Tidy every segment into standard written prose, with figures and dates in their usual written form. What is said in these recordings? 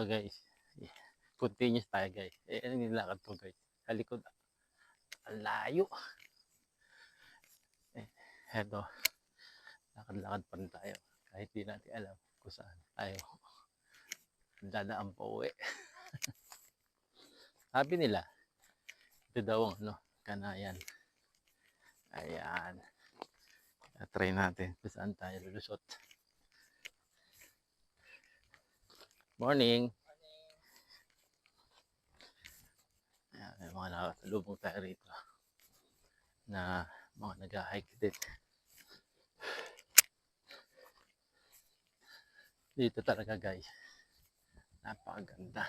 guys, continuous tayo guys. Ano yung nilakad ko guys? Sa likod, ang layo. Eto, lakad-lakad pa rin tayo. Kahit di natin alam kung saan tayo dadaan pa uwi. Sabi nila, ito daw ang kanayan. Ayan. Try natin kung saan tayo lulusot. Morning! Ayan, may mga nakasalubong tayo rito na mga nag-hike din. Dito talaga guys, napakaganda.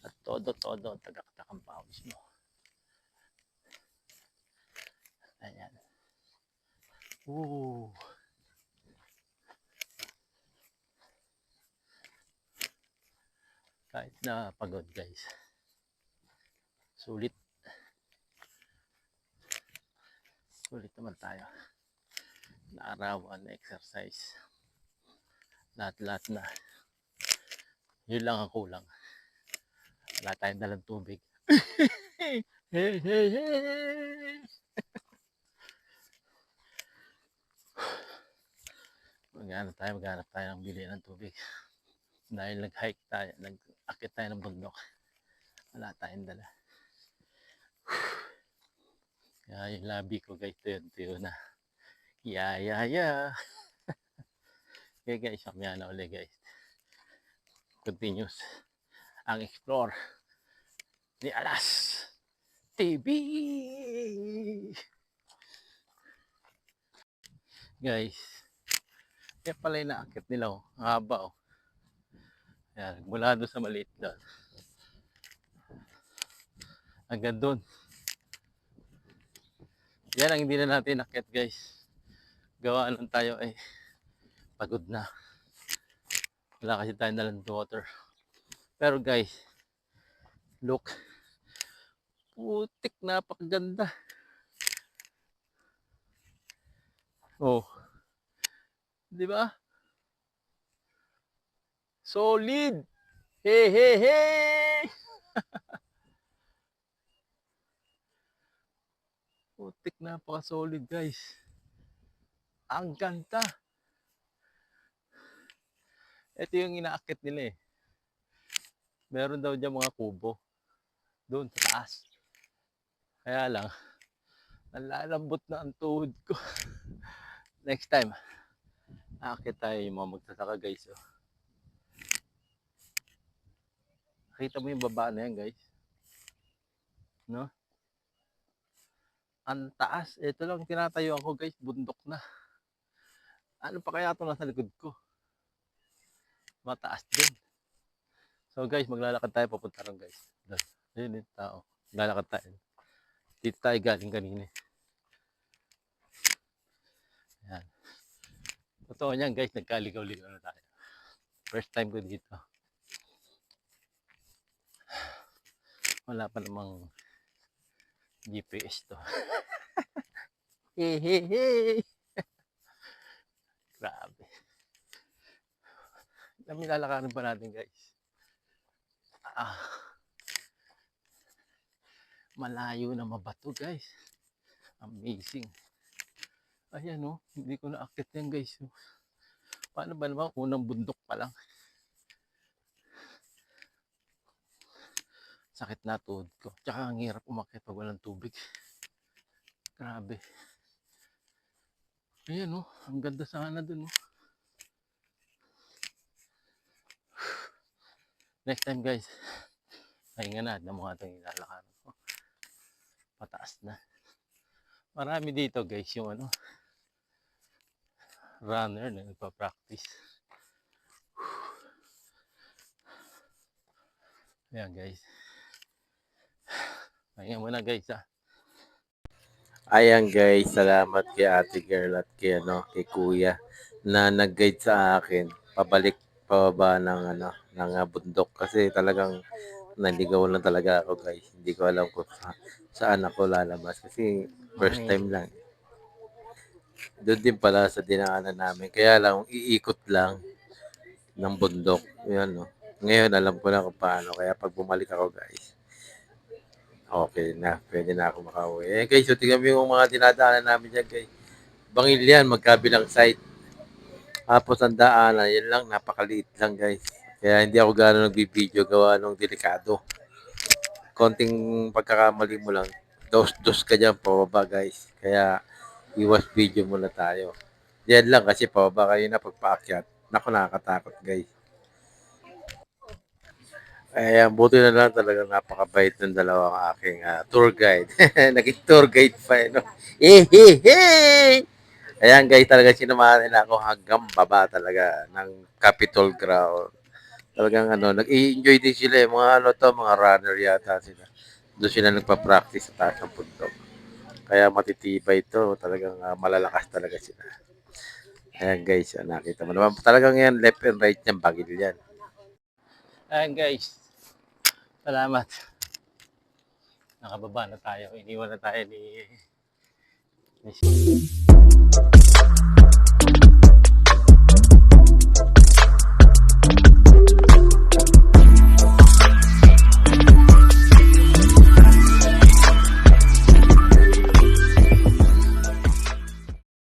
At todo-todo tagaktak ang pawis mo. Ayan. Ooh. Kahit na pagod guys, sulit naman tayo. Naarawan na exercise, lahat na. Yun lang ang kulang, wala tayong dalang tubig. Hey, hey, hey. Maghanap tayo ng bili ng tubig. Dahil nag-hike tayo, nag-akit tayo ng bundok, wala tayong dala. Kaya yung labi ko guys, tuyo na. Yeah. Okay guys, mamaya na ulit guys. Continuous ang explore ni Alas TV. Guys, kaya pala yung naakit nila oh. Ang haba oh. Ayan, mula doon sa maliit doon hanggang doon. Yan ang hindi na natin nakit guys. Gawa lang tayo eh, pagod na. Wala kasi tayong dalang water. Pero guys, look, putik, napakaganda. Oh, di ba? Solid. Hey. Putik, napaka-solid guys. Ang ganda. Ito yung inaakit nila eh. Meron daw dyan mga kubo. Doon sa taas. Kaya lang, nalalambot na ang tuhod ko. Next time, aakit tayo yung mga magsasaka guys. Oh. Nakita mo yung baba na yan guys. No? Ang taas. Ito lang tinatayo ako guys. Bundok na. Ano pa kaya ito nasa likod ko? Mataas din. So guys, maglalakad tayo papunta ron guys. Doon yung tao. Maglalakad tayo. Dito tayo galing kanina. Ayan. Totoo niyan guys, nagkaligaw-ligaw na tayo. First time ko dito. Wala pa namang GPS to. Hey. Grabe. Lalakarin pa natin guys. Malayo na mabato guys. Amazing. Ayan oh, hindi ko na-akit yan guys. Paano ba naman unang bundok pa lang? Sakit na tuhod ko. Tsaka ang hirap umakyat pag walang tubig. Grabe. Ayan oh, ang ganda sana dun oh. Next time guys, pahinga na at mga itong ilalakaran ko. Pataas na. Marami dito guys yung runner na nagpa-practice. Ayan guys. Pahinga muna guys ha. Ayan guys, salamat kay Ate Girl at kay Kuya na nag-guide sa akin pabalik pababa ng bundok kasi talagang naligaw lang talaga ako guys. Hindi ko alam kung saan ako lalabas kasi first time lang. Doon din pala sa dinaanan namin. Kaya lang iikot lang ng bundok. Yan no. Ngayon, alam ko na kung paano. Kaya pag bumalik ako, guys, okay na. Pwede na ako makauwi. Eh, guys, so tingnan mo yung mga dinadaanan namin dyan, guys. Bangil yan, magkabilang side. Tapos ang daanan, yan lang, napakaliit lang, guys. Kaya hindi ako gano'n nagbibideo gawa nung delikado. Konting pagkakamali mo lang, dos-dos ka dyan pababa, guys. Kaya iwas video muna tayo. Yan lang kasi pababa kayo na pagpaakyat. Naku, nakakatakot, guys. Ayan, buti na lang talagang napakabait ng dalawang aking tour guide. Naging tour guide pa, eh, no? Eh, eh, eh! Ayan, guys, talaga sinamahan nila ako hanggang baba talaga ng Capitol Ground. Talagang nag-i-enjoy din sila, eh. Mga mga runner yata sila. Doon sila nagpa-practice sa taas ng bundok. Kaya matitibay ito, talagang malalakas talaga sila. Ayan, guys, nakita mo naman. Talagang yan, left and right niyan, bagil yan. Ayan guys, salamat. Nakababa na tayo. Iniwan na tayo ni